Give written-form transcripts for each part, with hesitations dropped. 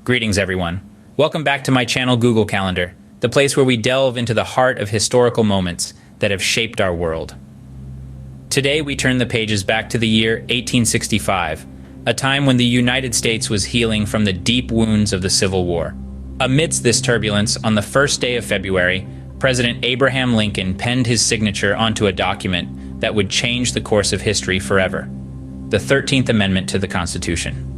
Greetings, everyone. Welcome back to my channel Google Calendar, the place where we delve into the heart of historical moments that have shaped our world. Today, we turn the pages back to the year 1865, a time when the United States was healing from the deep wounds of the Civil War. Amidst this turbulence, on the first day of February, President Abraham Lincoln penned his signature onto a document that would change the course of history forever: the 13th Amendment to the Constitution.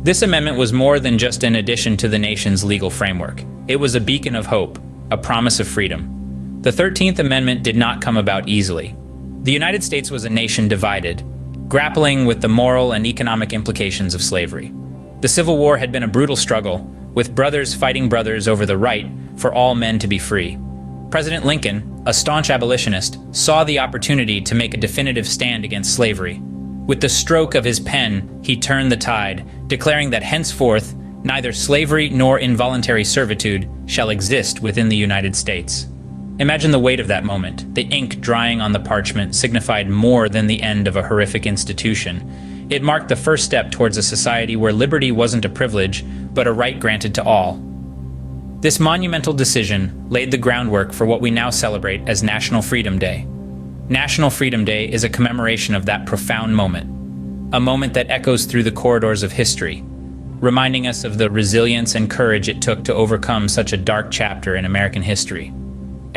This amendment was more than just an addition to the nation's legal framework. It was a beacon of hope, a promise of freedom. The 13th Amendment did not come about easily. The United States was a nation divided, grappling with the moral and economic implications of slavery. The Civil War had been a brutal struggle, with brothers fighting brothers over the right for all men to be free. President Lincoln, a staunch abolitionist, saw the opportunity to make a definitive stand against slavery. With the stroke of his pen, he turned the tide, declaring that henceforth, neither slavery nor involuntary servitude shall exist within the United States. Imagine the weight of that moment. The ink drying on the parchment signified more than the end of a horrific institution. It marked the first step towards a society where liberty wasn't a privilege, but a right granted to all. This monumental decision laid the groundwork for what we now celebrate as National Freedom Day. National Freedom Day is a commemoration of that profound moment, a moment that echoes through the corridors of history, reminding us of the resilience and courage it took to overcome such a dark chapter in American history.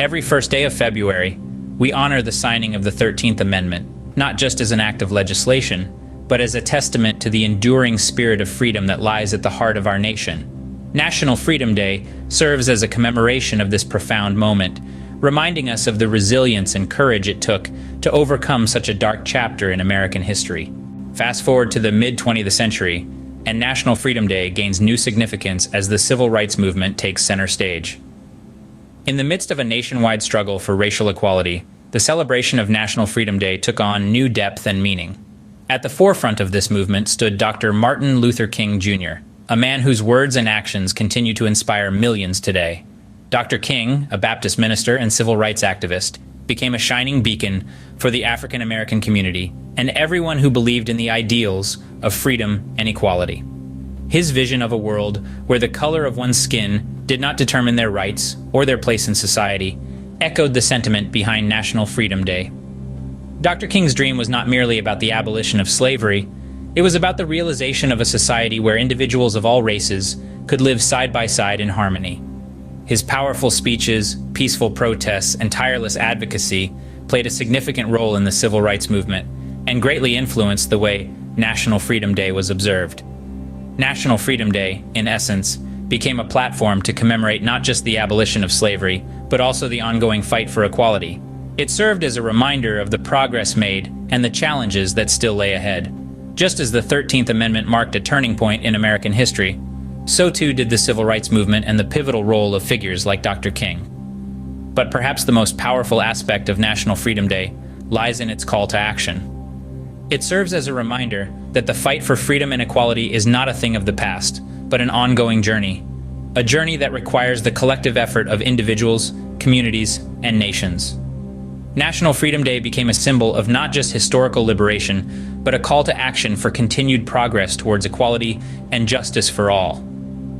Every first day of February, we honor the signing of the 13th Amendment, not just as an act of legislation, but as a testament to the enduring spirit of freedom that lies at the heart of our nation. National Freedom Day serves as a commemoration of this profound moment, reminding us of the resilience and courage it took to overcome such a dark chapter in American history. Fast forward to the mid-20th century, and National Freedom Day gains new significance as the civil rights movement takes center stage. In the midst of a nationwide struggle for racial equality, the celebration of National Freedom Day took on new depth and meaning. At the forefront of this movement stood Dr. Martin Luther King Jr., a man whose words and actions continue to inspire millions today. Dr. King, a Baptist minister and civil rights activist, became a shining beacon for the African American community and everyone who believed in the ideals of freedom and equality. His vision of a world where the color of one's skin did not determine their rights or their place in society echoed the sentiment behind National Freedom Day. Dr. King's dream was not merely about the abolition of slavery. It was about the realization of a society where individuals of all races could live side by side in harmony. His powerful speeches, peaceful protests, and tireless advocacy played a significant role in the civil rights movement and greatly influenced the way National Freedom Day was observed. National Freedom Day, in essence, became a platform to commemorate not just the abolition of slavery, but also the ongoing fight for equality. It served as a reminder of the progress made and the challenges that still lay ahead. Just as the 13th Amendment marked a turning point in American history, so too did the civil rights movement and the pivotal role of figures like Dr. King. But perhaps the most powerful aspect of National Freedom Day lies in its call to action. It serves as a reminder that the fight for freedom and equality is not a thing of the past, but an ongoing journey. A journey that requires the collective effort of individuals, communities, and nations. National Freedom Day became a symbol of not just historical liberation, but a call to action for continued progress towards equality and justice for all.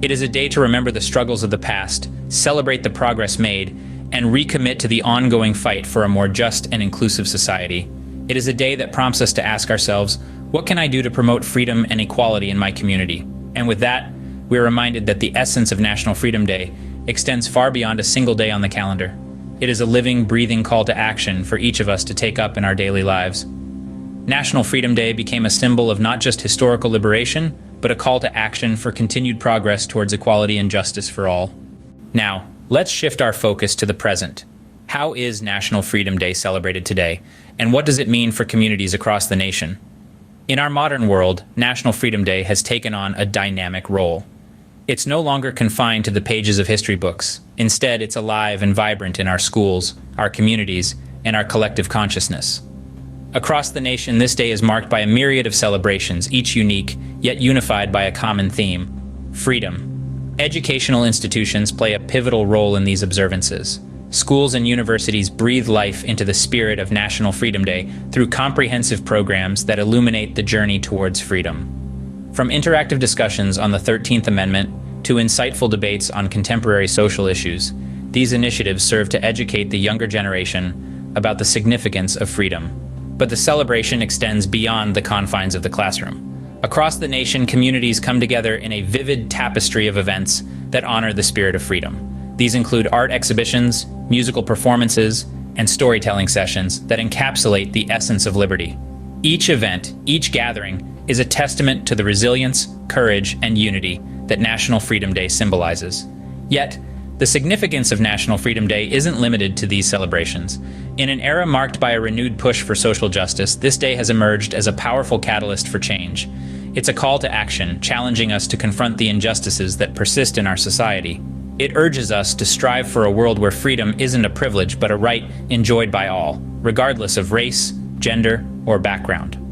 It is a day to remember the struggles of the past, celebrate the progress made, and recommit to the ongoing fight for a more just and inclusive society. It is a day that prompts us to ask ourselves, what can I do to promote freedom and equality in my community? And with that, we are reminded that the essence of National Freedom Day extends far beyond a single day on the calendar. It is a living, breathing call to action for each of us to take up in our daily lives. National Freedom Day became a symbol of not just historical liberation, but a call to action for continued progress towards equality and justice for all. Now, let's shift our focus to the present. How is National Freedom Day celebrated today, and what does it mean for communities across the nation? In our modern world, National Freedom Day has taken on a dynamic role. It's no longer confined to the pages of history books. Instead, it's alive and vibrant in our schools, our communities, and our collective consciousness. Across the nation, this day is marked by a myriad of celebrations, each unique, yet unified by a common theme: freedom. Educational institutions play a pivotal role in these observances. Schools and universities breathe life into the spirit of National Freedom Day through comprehensive programs that illuminate the journey towards freedom. From interactive discussions on the 13th Amendment to insightful debates on contemporary social issues, these initiatives serve to educate the younger generation about the significance of freedom. But the celebration extends beyond the confines of the classroom. Across the nation, communities come together in a vivid tapestry of events that honor the spirit of freedom. These include art exhibitions, musical performances, and storytelling sessions that encapsulate the essence of liberty. Each event, each gathering, is a testament to the resilience, courage, and unity that National Freedom Day symbolizes. Yet, the significance of National Freedom Day isn't limited to these celebrations. In an era marked by a renewed push for social justice, this day has emerged as a powerful catalyst for change. It's a call to action, challenging us to confront the injustices that persist in our society. It urges us to strive for a world where freedom isn't a privilege but a right enjoyed by all, regardless of race, gender, or background.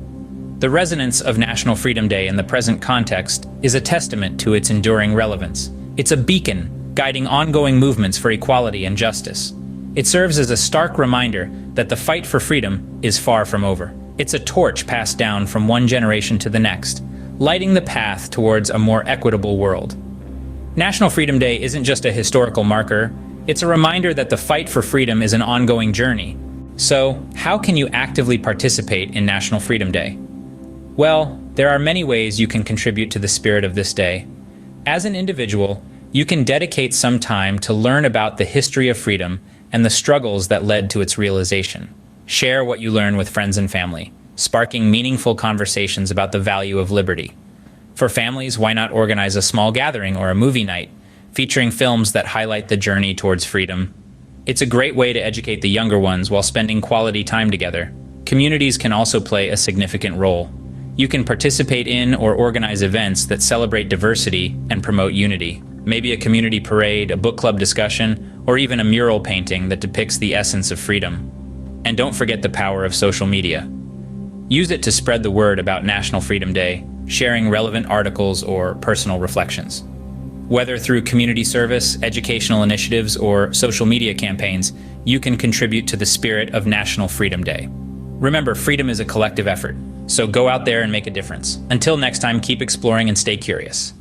The resonance of National Freedom Day in the present context is a testament to its enduring relevance. It's a beacon guiding ongoing movements for equality and justice. It serves as a stark reminder that the fight for freedom is far from over. It's a torch passed down from one generation to the next, lighting the path towards a more equitable world. National Freedom Day isn't just a historical marker, it's a reminder that the fight for freedom is an ongoing journey. So, how can you actively participate in National Freedom Day? Well, there are many ways you can contribute to the spirit of this day. As an individual, you can dedicate some time to learn about the history of freedom and the struggles that led to its realization. Share what you learn with friends and family, sparking meaningful conversations about the value of liberty. For families, why not organize a small gathering or a movie night, featuring films that highlight the journey towards freedom? It's a great way to educate the younger ones while spending quality time together. Communities can also play a significant role. You can participate in or organize events that celebrate diversity and promote unity. Maybe a community parade, a book club discussion, or even a mural painting that depicts the essence of freedom. And don't forget the power of social media. Use it to spread the word about National Freedom Day, sharing relevant articles or personal reflections. Whether through community service, educational initiatives, or social media campaigns, you can contribute to the spirit of National Freedom Day. Remember, freedom is a collective effort, so go out there and make a difference. Until next time, keep exploring and stay curious.